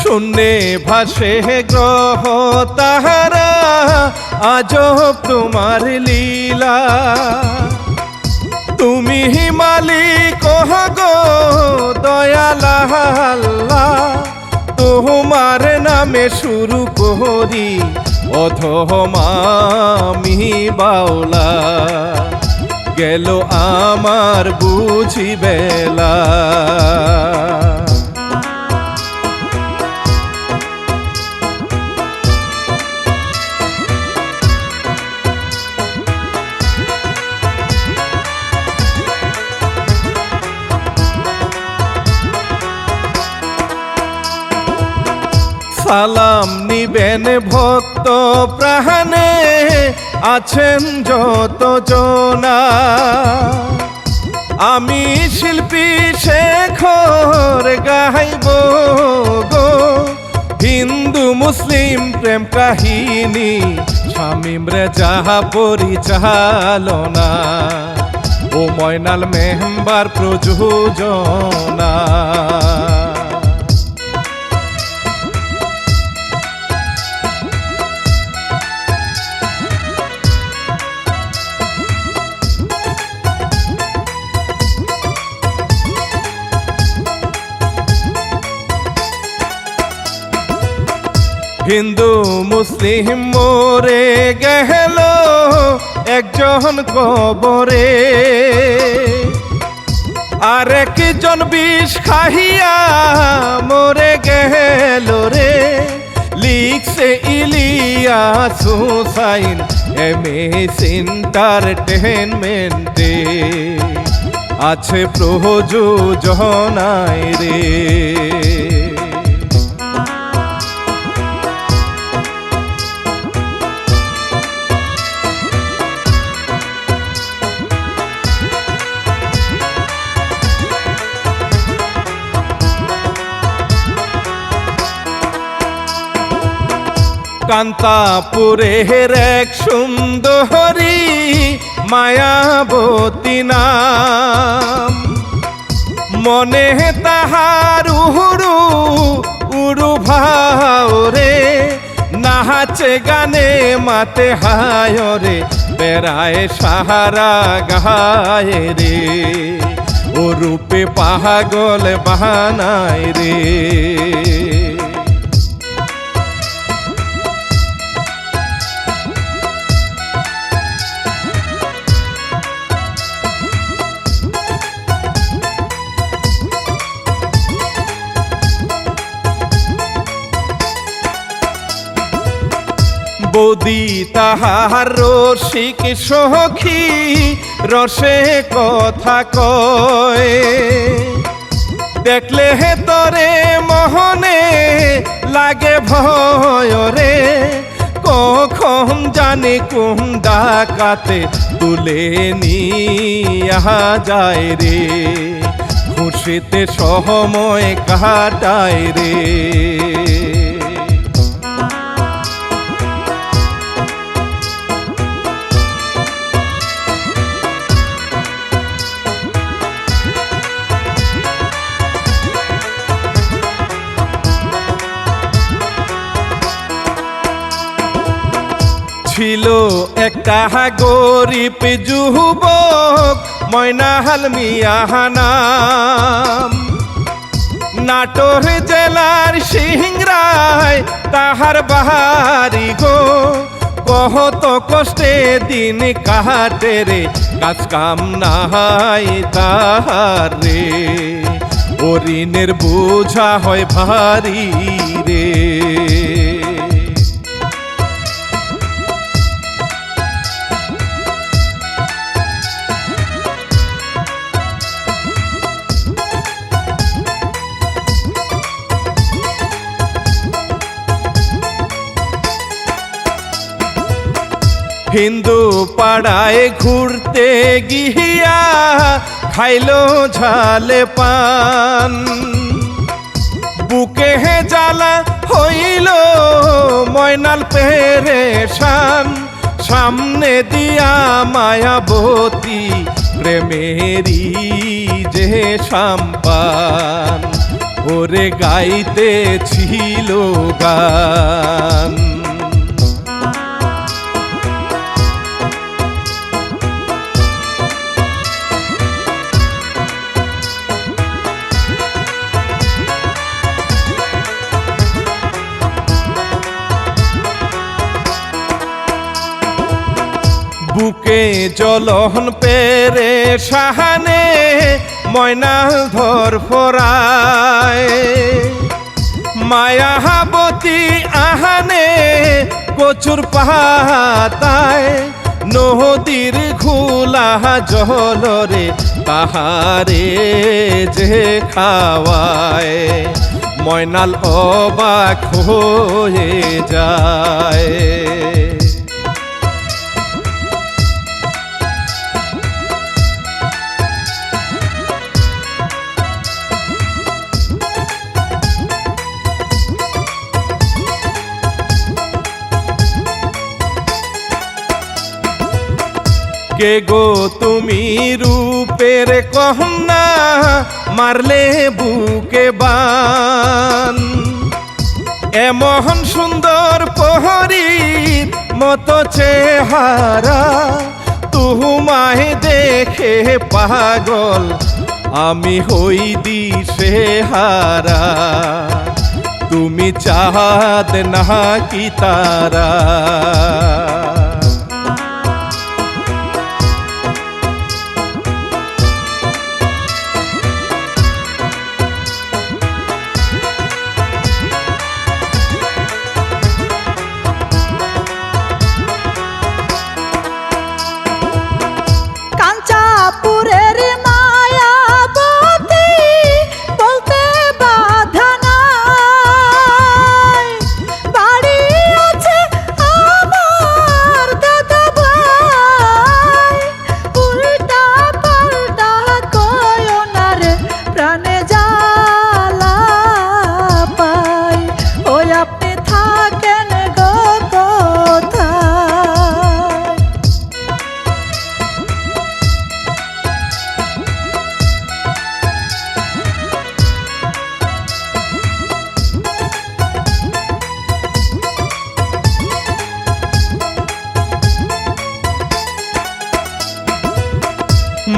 শূন্যে ভাসে গ্রহ তাহারা, আজব তোমার লীলা। তুমি মালিক গো দয়াল আল্লাহ, তোমার নামে শুরু করি অধম আমি বাউলা, গেল আমার বুঝি বেলা। সালাম নিবেন ভক্ত প্রাণে, আছেন যত জনা। আমি শিল্পী শেখর গাইব গো হিন্দু মুসলিম প্রেম কাহিনী, শামীম রেজা পরিচালনা ও ময়নাল মেম্বার প্রযোজনা। হিন্দু মুসলিম মোরে গেল একজন কবরে, আর একজন বিষ খাইয়া মোরে গেল রে। লিখছে ইলিয়াস হুসাইন এমএস এন্টারটেইনমেন্টে, আছে প্রযোজনায় রে। কান্তাপুরের এক সুন্দরী মায়াবতী নাম, মনে তাহার উড়ু উড়ু ভাও রে। নাচে গানে মাতে হায় রে, বেড়ায় সাহারা গায়ে রে। ও রূপে পাগল বাহানায় রে। বৌদি তাহার রসিক সখী, রসে কথা কয়। দেখলে তরে মোহনে লাগে ভয় রে। কখন জানি কোন ডাকাতে তুলে নিয়া যায় রে। খুশিতে সময় কাটায় রে। ছিল একটা গরিব যুবক ময়নাল মিয়া নাম, নাটোর জেলার সিংড়ায় তাহার বাড়ি গো। কত কষ্টে দিন কাটে রে, কাজ কাম নাই তাহার রে। ও ঋণের বোঝা হয় ভারী রে। হিন্দু পাড়ায় ঘুরতে গিয়া খাইলো ঝালে পান, বুকে জ্বালা হইল ময়নাল পেরেশান। সামনে দিয়া মায়াবতী প্রেমেরই যে সাম্পান, ওরে গাইতেছিল গান। বুকে জলহন পেরে সাহানে ময়নাল ধর ফরায়, মায়াবতী আহানে কচুর পাতায়, নদীর ঘুলা জলরে তাহারে যে খাওয়ায়, ময়নাল অবাক হয়ে যায়। কে গো তুমি রূপের কন্যা, মারলে বুকে বান, এমন সুন্দর প্রহরীর মতো চেহারা, তোমায় দেখে পাগল আমি হই দিশেহারা, তুমি চাঁদ নাকি তারা।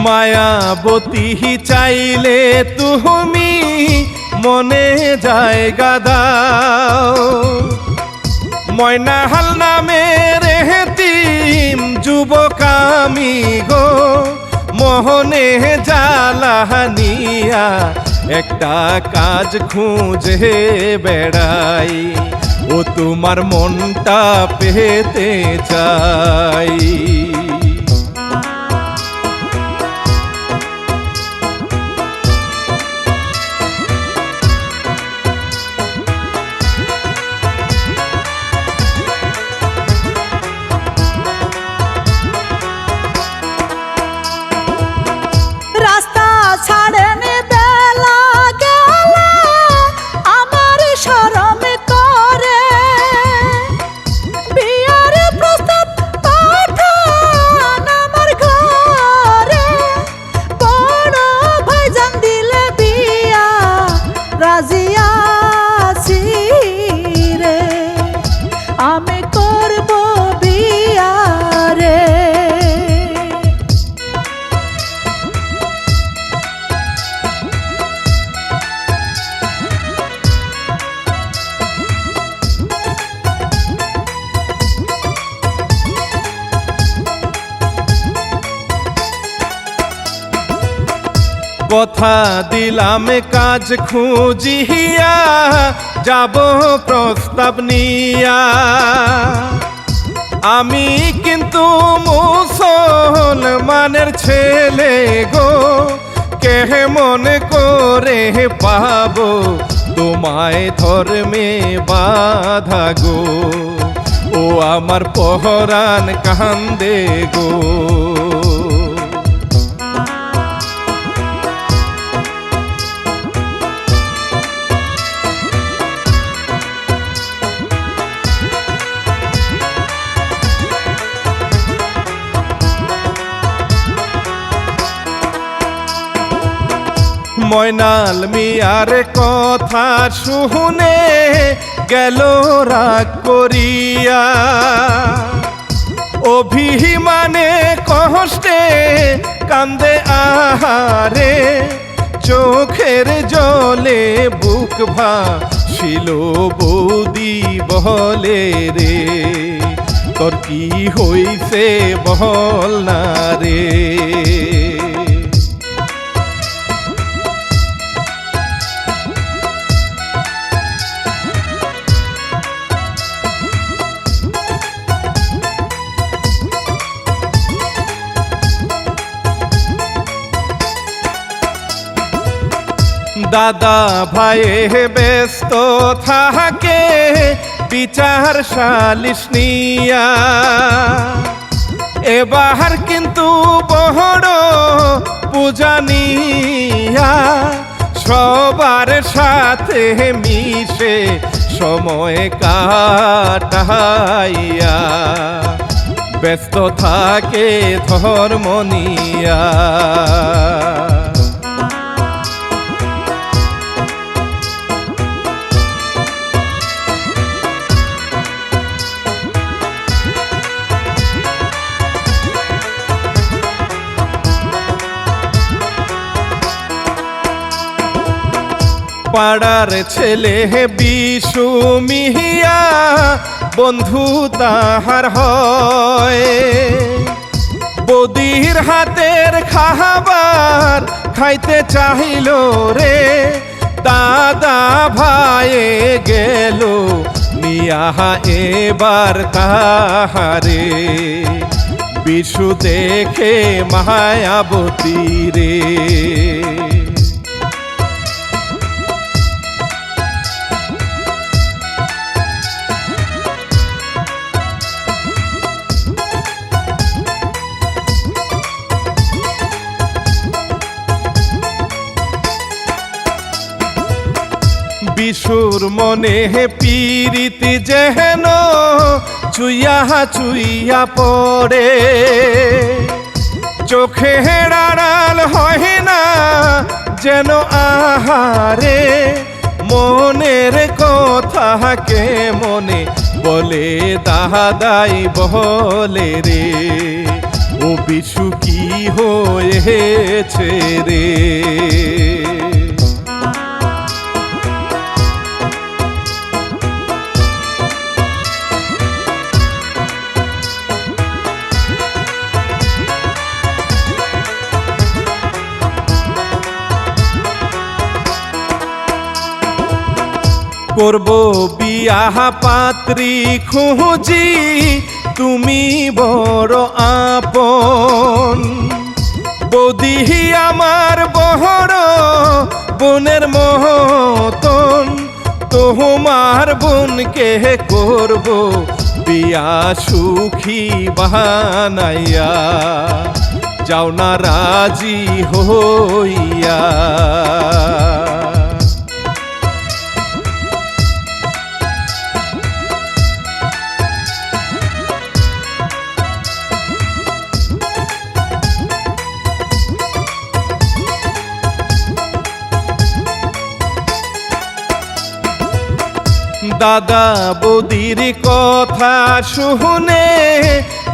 মায়াবতী চাইলে তুমি মনে জায়গা দাও, ময়নাহাল নামের হেতিম যুবক আমি গো, মোহনে জ্বালানিয়া একটা কাজ খুঁজে বেড়াই, ও তোমার মনটা পেতে চাই। আমি করব বিয়া রে। কথা দিলাম কাজ খুঁজিয়া যাব প্রস্তাব নিয়া, আমি কিন্তু মুসলমানের ছেলে গো, কেমন করে পাবো তোমায় ধর্মে বাধা গো, ও আমার পহরান কান্দে গো। ময়নাল মিয়ার কথা শুনে গেল রাগ করিয়া, অভিমানে কষ্টে কান্দে আহারে, চোখের জলে বুক ভাসিল বৌদি বলে রে, তোর কি হইছে বল না রে। দাদা ভাইয়ে ব্যস্ত থাকে বিচার সালিশ নিয়া, এবার কিন্তু বড় পূজা নিয়া, সবার সাথে মিশে সময় কাটাইয়া, ব্যস্ত থাকে ধর্ম নিয়া। পাড়ার ছেলে বিশু মিহিয়া বন্ধু তাহার হয়, বদির হাতের খাবার খাইতে চাহিল রে, দাদা ভাইয়ে গেল নিয়া এবার তাহারে, বিশু দেখে মায়াবতী রে। বিশুর মনে পীড়িতি যেন চুইয়া চুইয়া পড়ে, চোখে আড়াল হয় না যেন আহারে, মনের কথা কে মনে বলে দাদাই বলে রে, ও বিশু কি হয়েছে রে। করব বিয়াহ পাত্রী খুঁজি তুমি বড় আপন, বৌদি আমার বড় বোনের মতন, তোমার বোনকে করব বিয়া সুখী বানাইয়া, যাও না রাজি হইয়া। দাদা বৌদির কথা শুনে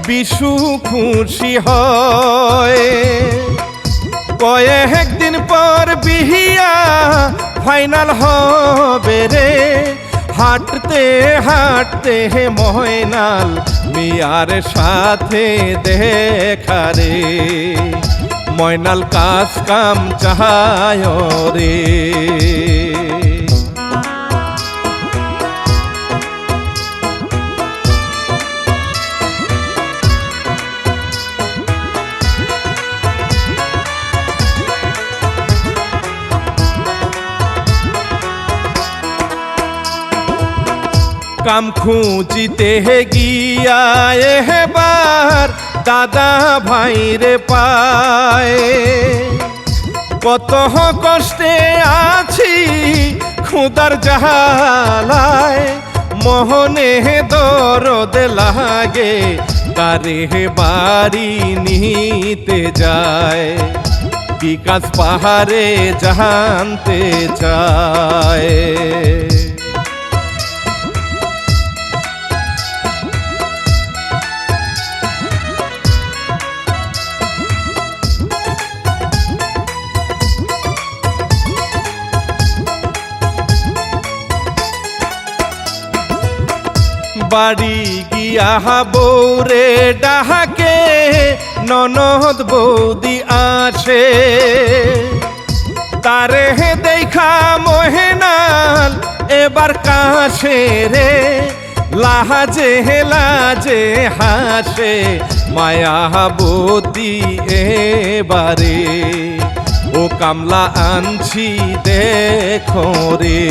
বিশু খুশি হয়, কয়েকদিন পর বিয়া ফাইনাল হবে রে, হাঁটতে হাঁটতে ময়নাল মিয়ার সাথে দেখা রে, ময়নাল কাজ কাম চাহায় রে। কাম খুঁজিতে গিয়া এবার দাদা ভাইরে পায়, কত কষ্টে আছি খুদার জালায়, মোহনে দরদ লাগে কারে বাড়ি নিতে যায়, কি কাজ পাহাড়ে জানতে চায়। বাড়ি গিয়া বৌরে ডাহাকে ননদ বৌদি আসে, তারে দেখা মহেনাল এবার কাছে রে, লাজে লাজে হাসে মায়াবতী এবারে, ও কামলা আনছি দেখো রে।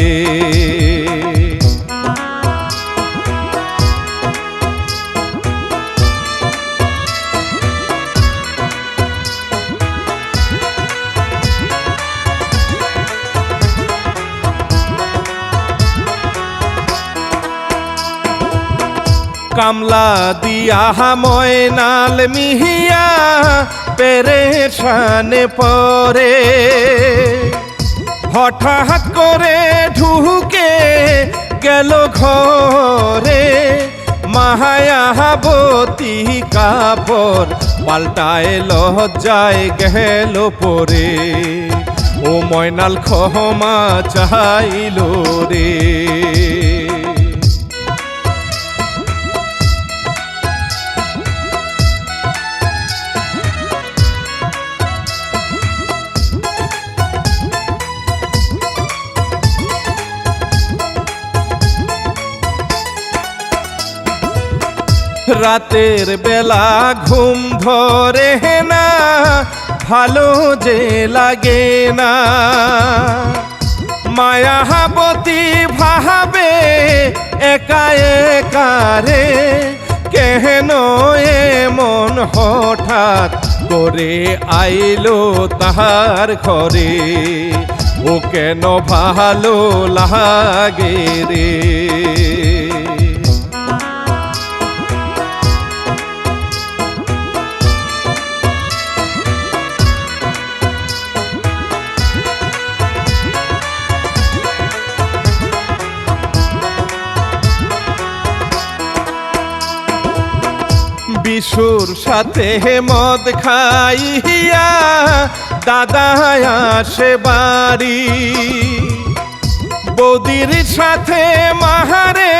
কামলা দিয়া ময়নাল মিহিয়া পেরেশানে পরে, হঠাৎ করে ঢুকে গেল ঘরে, মায়াবতী কাপড় পাল্টায় লজ্জায় গেল পরে, ও ময়নাল ক্ষমা চাইল রে। রাতের বেলা ঘুম ধরে না, ভালো যে লাগে না, মায়াবতী ভাবে একা একা রে, কেন এমন হঠাৎ করে আইলো তাহার ঘরে, ও কেন ভালো লাগে রে। বিশুর সাথে মদ খাইয়া দাদা আসে বাড়ি, বৌদির সাথে মাহারে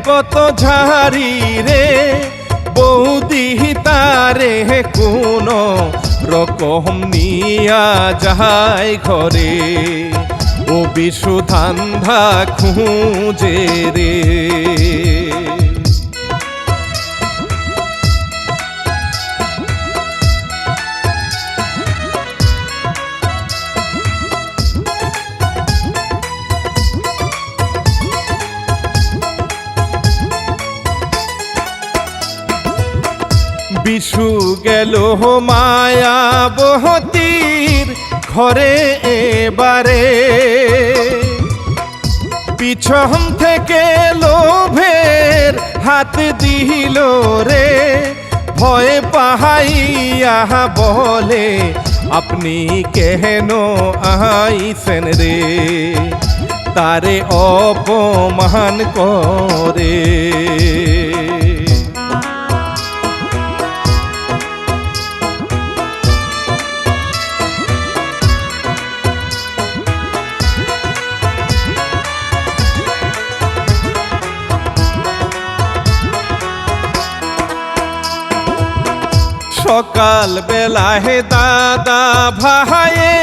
কত ঝাড়ি রে, বৌদি তারে কোনো রকম নিয়া যায় ঘরে, ও বিশু ধান্ধা খুঁজে রে। বিশু গেল মায়াবতীর ঘরে এবারে, পিছন থেকে লোভের হাত দিল রে, ভয় পাহাইয়া বলে আপনি কেন আইছেন রে, তারে অপমান করে। সকাল বেলায় দাদা ভাইয়ে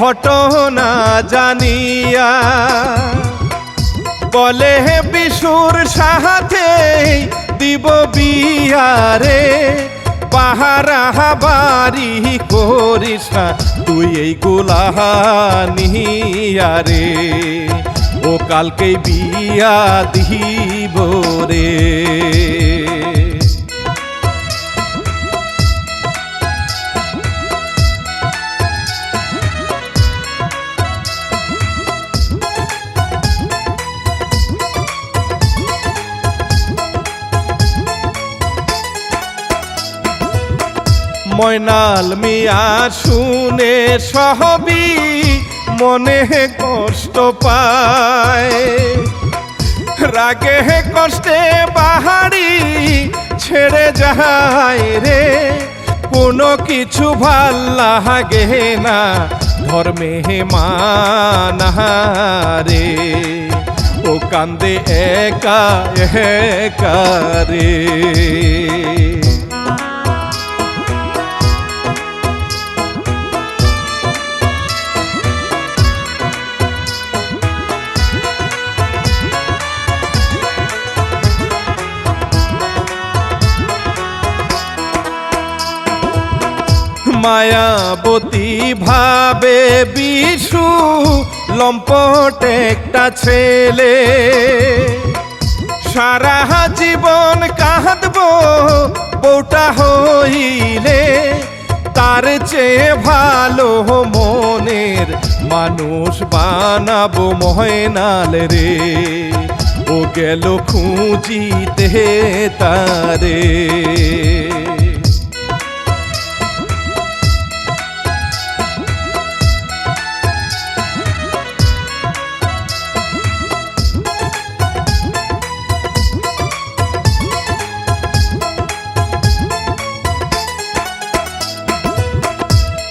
ঘটনা জানিয়া, বলে বিশুর সাথে দিব বিয়ারে, পাহারা বাড়ি করিস না তুই এই গোলাহানিয়ারে, ও কালকেই বিয়া দিব রে। ময়নাল মিয়া শুনে সহবি মনে কষ্ট পায়, রাগে কষ্টে বাহারি ছেড়ে যায় রে, কোনো কিছু ভাল লাগে না ধর্মে মানারে, ও কান্দে একা একা রে। মায়াবতী ভাবে বিশু লম্পট একটা ছেলে, সারা জীবন কাঁদব বউটা হইলে, তার চেয়ে ভালো মনের মানুষ বানাবো ময়নাল রে, ও গেল খুঁজিতে তারে।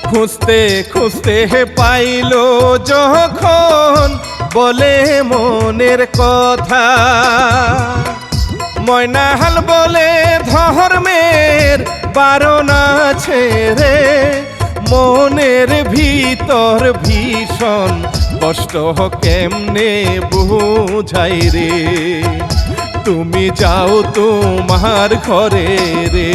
খুঁজতে খুঁজতে পাইলো যখন বলে মনের কথা, ময়নাল বলে ধর্মের বারণ আছে রে, মনের ভিতর ভীষণ কষ্ট কেমনে বুঝাই রে, তুমি যাও তোমার ঘরে রে।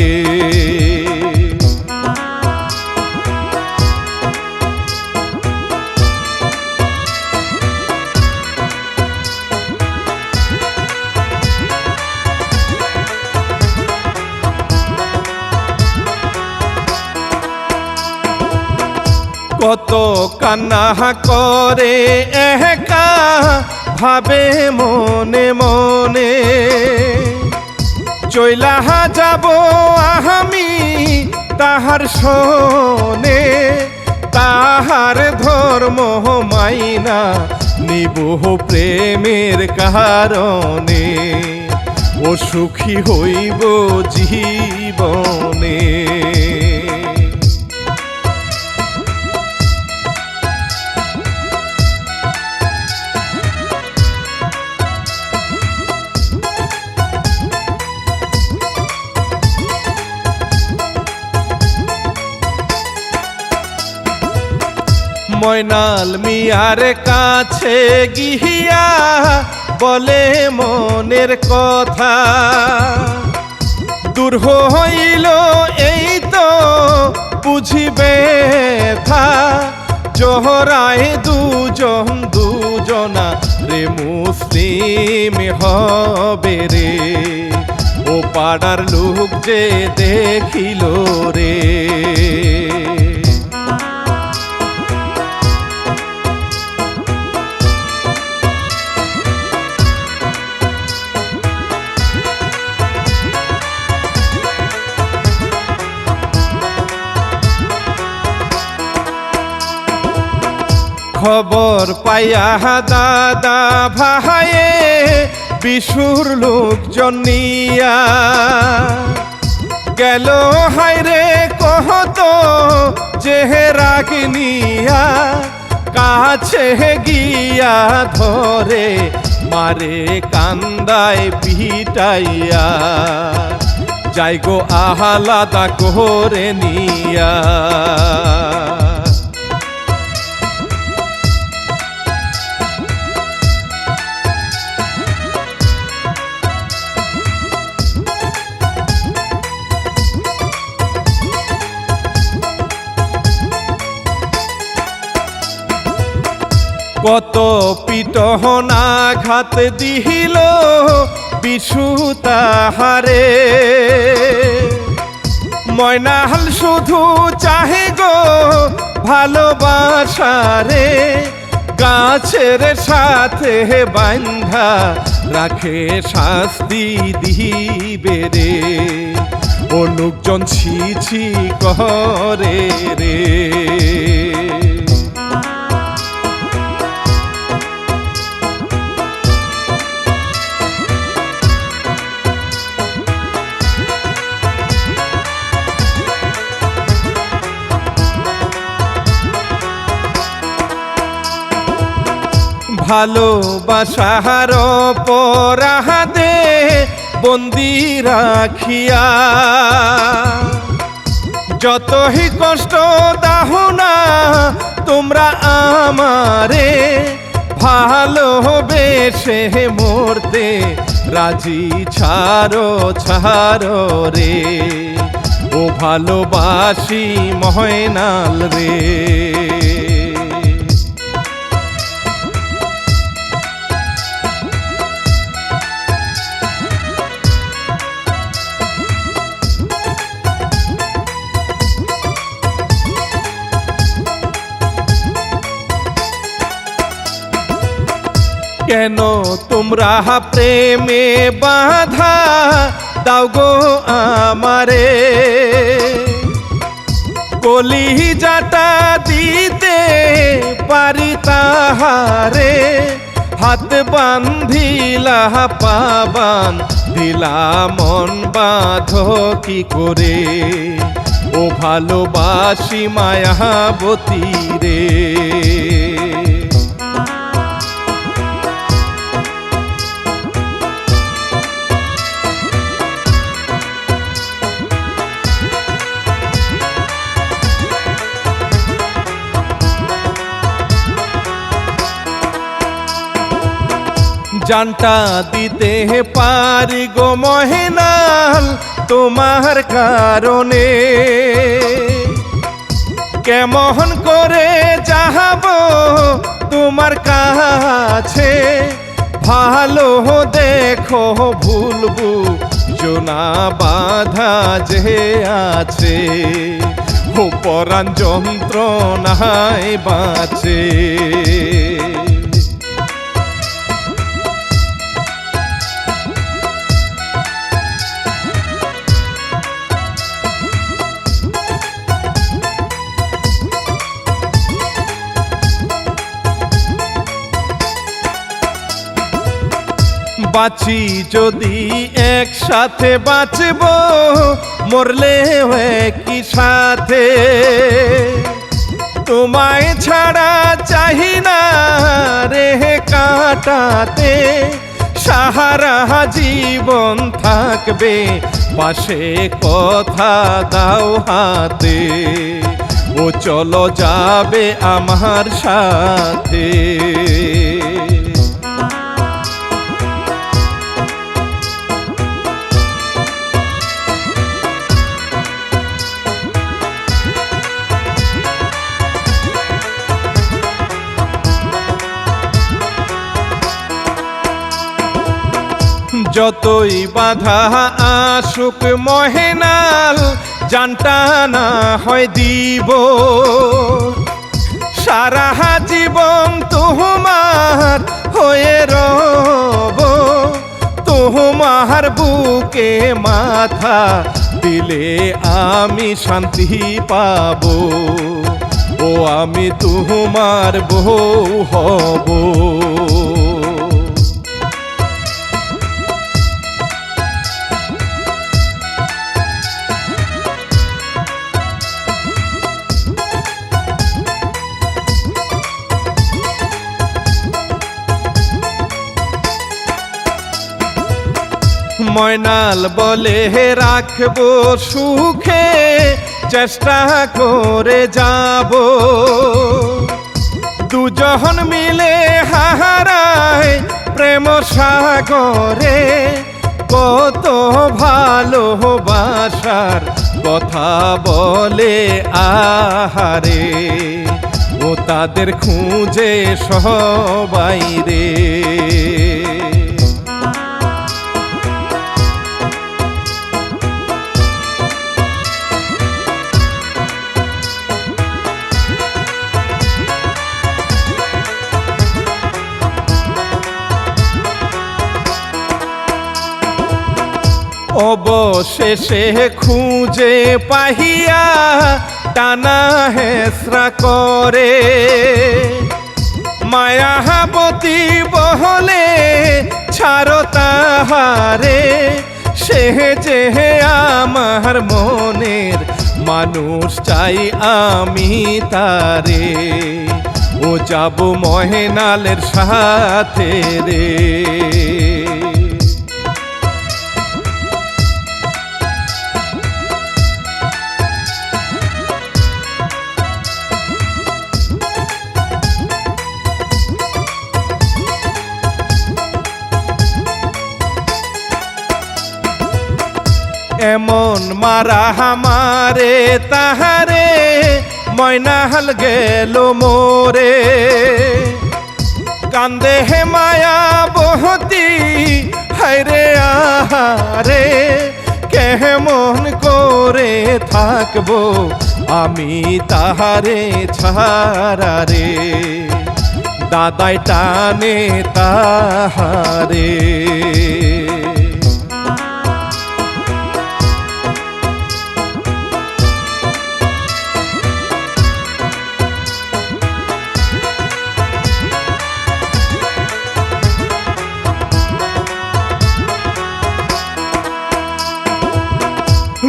কত কান্না করে একা ভাবে মনে মনে, চইলা যাব আমি তাহার শোনে, তাহার ধর্ম মাইনা নিব প্রেমের কারণে, ও সুখী হইব জীবনে। ময়নাল মিয়ার কাছে গিয়া বলে মনের কথা, দূর হইল এই তো বুঝিবে থা, জহরায় দুজন দুজনা রে মুসলিম হবে রে, ও পাড়ার লোক যে দেখিল রে। খবর পাইয়া দাদা ভাইয়ে বিশুর লোকজন নিয়া, গেল হায়রে কহত যে রাগিনিয়া, কাছে গিয়া ধরে মারে কান্দায় পিটাইয়া, যাই গো আহলাদা করে নিয়া। কত পিটহনা ঘাত দিল বিশু তাহারে, ময়নাল শুধু চাহে গো ভালোবাসারে, গাছের সাথে বান্ধা রাখে শাস্তি দিবে রে, ও ও লোকজন ছি ছি করে রে। ভালোবাসার অপরাধে বন্দি রাখিয়া যতই কষ্ট দাহ না তোমরা আমারে, ভালোবেসে মরতে রাজি ছাড়ো ছাড়ো রে। ও ভালোবাসি ময়নাল রে। কেন তোমরা প্রেমে বাধা দাও গো আমারে, কলিজাটা দিতে পারি তাহারে। হাত বান্ধিলা পাবান দিলা মন বাঁধ কি করে, ও ভালোবাসি মায়াবতী রে। জানটা দিতে পারি গো মহেনাল তোমার কারণে, কেমন করে যাব তোমার কাছে। ভালো দেখো ভুলবু জোনা বাধা যে আছে, ও পরাণ যন্ত্রণায় বাঁচে। বাঁচি যদি একসাথে বাঁচব, মরলে কি সাথে। তোমায় ছাড়া চাহি না রে কাটাতে, সাহারা জীবন থাকবে পাশে কথা দাও হাতে। ও চলো যাবে আমার সাথে। যতই বাধা আসুক মহেনাল, জানটা না হয় দিব সারা জীবন তোমার হয়ে রব। তোমার বুকে মাথা দিলে আমি শান্তি পাবো, ও আমি তোমার বউ হব। ময়নাল বলে রাখবো সুখে, চেষ্টা করে যাব। দুজন মিলে হারায় প্রেম সাগরে, কত ভালোবাসার কথা বলে আহারে। ও তাদের খুঁজে সবাই রে। অবশেষে খুঁজে পাহিয়া টানা হেসরা করে মায়াবতী বহলে ছাড়ো তাহারে সে যে আমার মনের মানুষ চাই আমি তারে ও যাব মহেনালের সাথে রে এমন মারা হামারে তাহারে ময়নাহাল গেল মোরে কান্দে হে মায়া বহতি হায়রে আহারে কেমন করে থাকবো আমি তাহারে ছাড়া রে দাদাই টানে তাহারে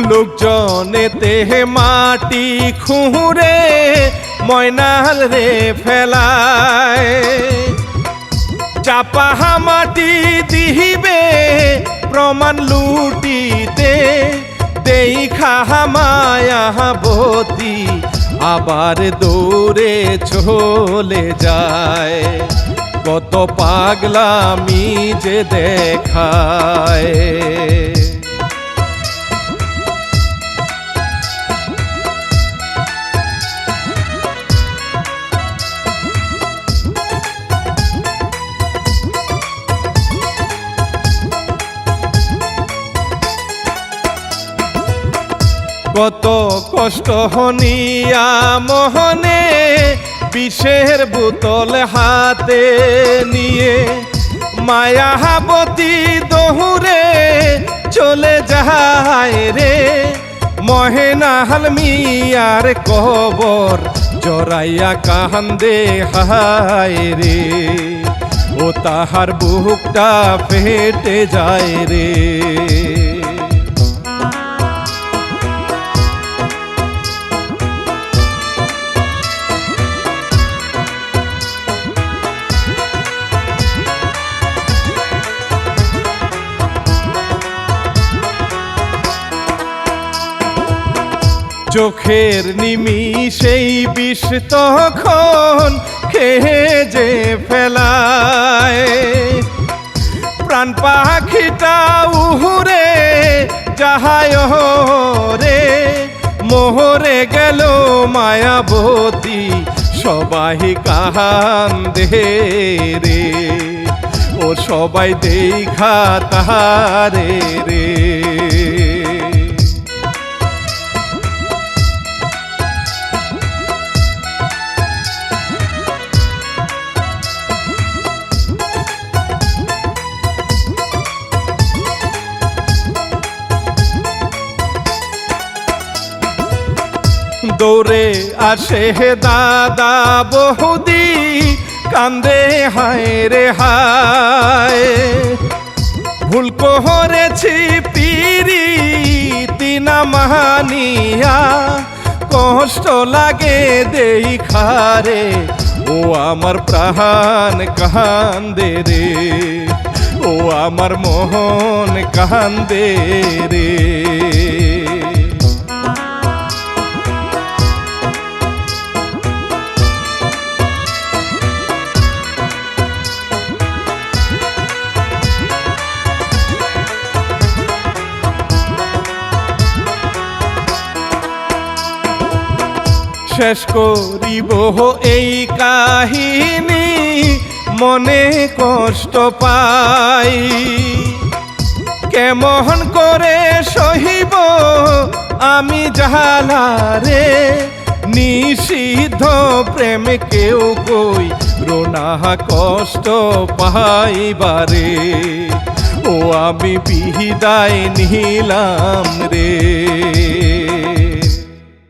লোকজনেতে মাটি খুঁড়ে ময়নাল রে ফেলায় চাপা মাটি দিবে প্রমাণ লুটিতে দেখা মায়াবতী আবার দৌড়ে চলে যায় কত পাগলামি যে দেখায় কত কষ্ট হনিয়া মোহনে বিষের বোতল হাতে নিয়ে মায়াবতী দৌড়ে চলে যায় রে মহেনাল মিয়ার কবর জড়াইয়া কান্দে হায় রে ও তাহার বুকটা ফেটে যায় রে চোখের নিমিষেই বিষ তখন খেয়ে যে ফেলায় প্রাণ পাখিটা উহুরে যাহায় রে মোহরে গেল মায়াবতী সবাই কান্দে রে ও সবাই দেখা তাহারে রে দৌড়ে আসে দাদা বহুদি কান্দে হায় রে হায় ভুল করেছি পিরিতি না মানিয়া কষ্ট লাগে দেখারে ও আমার প্রাণ কান্দে রে ও আমার মন কান্দে রে শেষ করিব এই কাহিনী মনে কষ্ট পাই কেমন করে সহিব আমি জ্বালা রে নিষিদ্ধ প্রেম কেউ কই রোনা কষ্ট পাইবারে ও আমি বিদায় নিলাম রে।